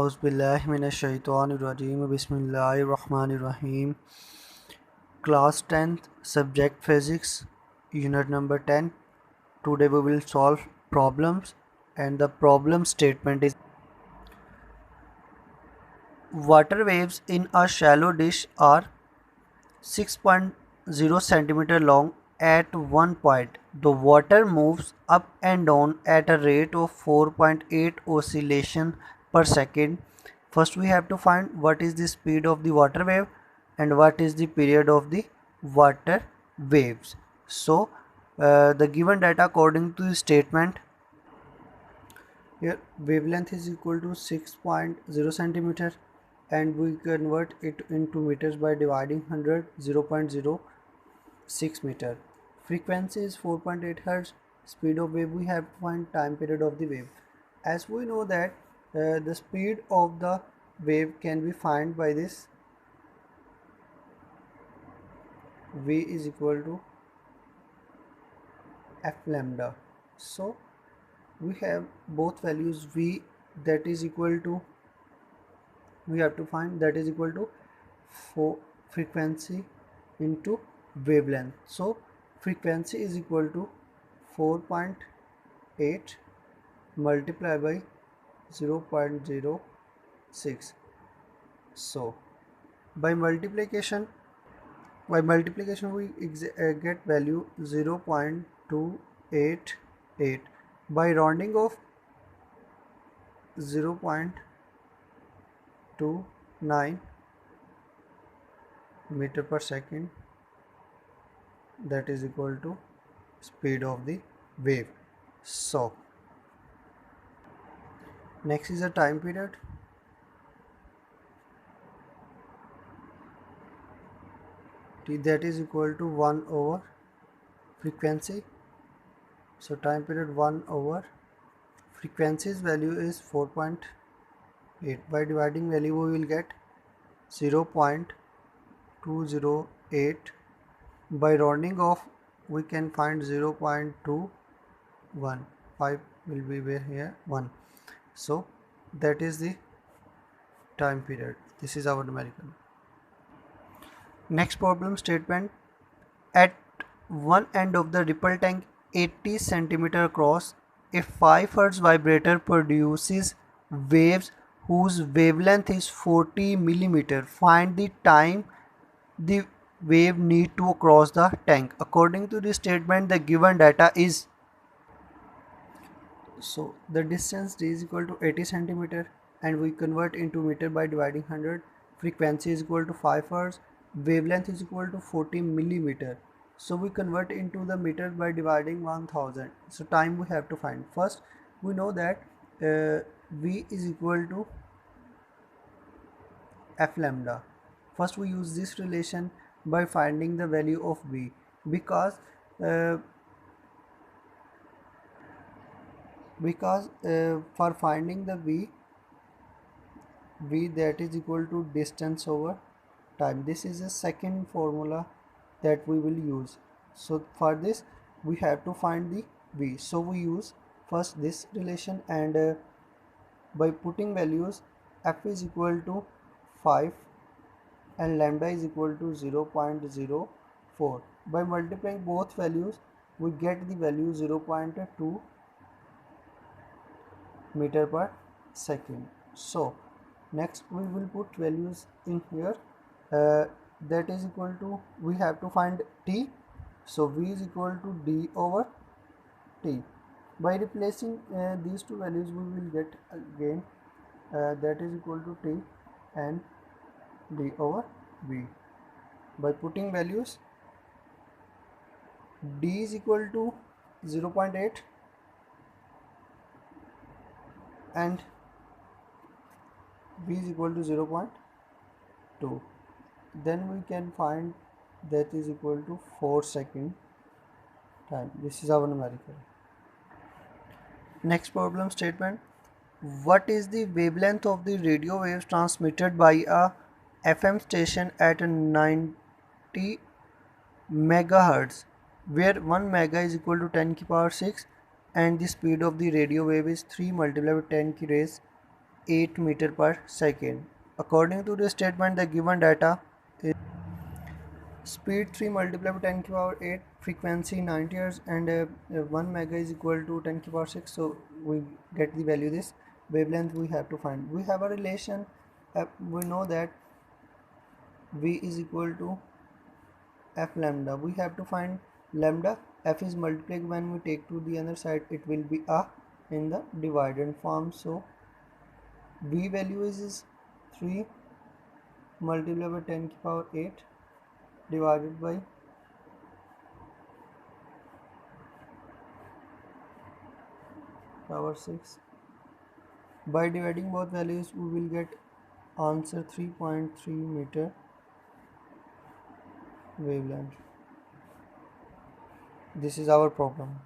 Auzubillahiminash-shaytanir-rajeem. Bismillahir-rahmanir-rahim. Class 10th, Subject Physics, Unit number 10. Today we will solve problems, and the problem statement is: water waves in a shallow dish are 6.0 centimeter long at one point. The water moves up and down at a rate of 4.8 oscillation per second. First we have to find what is the speed of the water wave and what is the period of the water waves. So the given data according to the statement, here wavelength is equal to 6.0 centimeter, and we convert it into meters by dividing 100, 0.06 meter. Frequency is 4.8 hertz. Speed of wave, we have to find time period of the wave. As we know that the speed of the wave can be found by this: v is equal to f lambda. So we have both values. V, that is equal to, we have to find, that is equal to frequency into wavelength. So frequency is equal to 4.8 multiplied by 0.06. So by multiplication we get value 0.288. by rounding off 0.29 meter per second, that is equal to speed of the wave. So next is the time period. T, that is equal to 1 over frequency. So time period 1 over frequency's value is 4.8. by dividing value we will get 0.208. by rounding off we can find 0.215 will be here 1. So that is the time period. This is our numerical. Next problem statement: at one end of the ripple tank 80 centimeter across, a 5 Hz vibrator produces waves whose wavelength is 40 millimeter. Find the time the wave need to cross the tank. According to the statement, the given data is, so the distance d is equal to 80 centimeter, and we convert into meter by dividing 100. Frequency is equal to 5 Hz. Wavelength is equal to 40 millimeter. So we convert into the meter by dividing 1000. So time we have to find. First we know that v is equal to f lambda. First we use this relation by finding the value of v, because for finding the v that is equal to distance over time. This is a second formula that we will use. So for this we have to find the v. So we use first this relation, and by putting values, f is equal to 5 and lambda is equal to 0.04. by multiplying both values we get the value 0.2 meter per second. So next we will put values in here. That is equal to, we have to find t. So v is equal to d over t. by replacing these two values we will get again that is equal to t and d over v. by putting values, d is equal to 0.8 and v is equal to 0.2. then we can find that is equal to 4 second time. This is our numerical. Next problem statement: what is the wavelength of the radio waves transmitted by a FM station at 90 megahertz, where 1 mega is equal to 10 ki power 6 and the speed of the radio wave is 3 multiplied by 10 ki raise 8 meter per second. According to the statement, the given data is speed 3 multiplied by 10 to the power 8, frequency 90 Hz, and 1 mega is equal to 10 to the power 6. So we get the value this wavelength we have to find. We have a relation. We know that V is equal to f lambda. We have to find lambda. F is multiplied when we take to the other side, it will be a in the dividend form. So V value is 3 multiplied by 10 to the power 8 divided by power 6. By dividing both values, we will get answer 3.3 meter wavelength. This is our problem.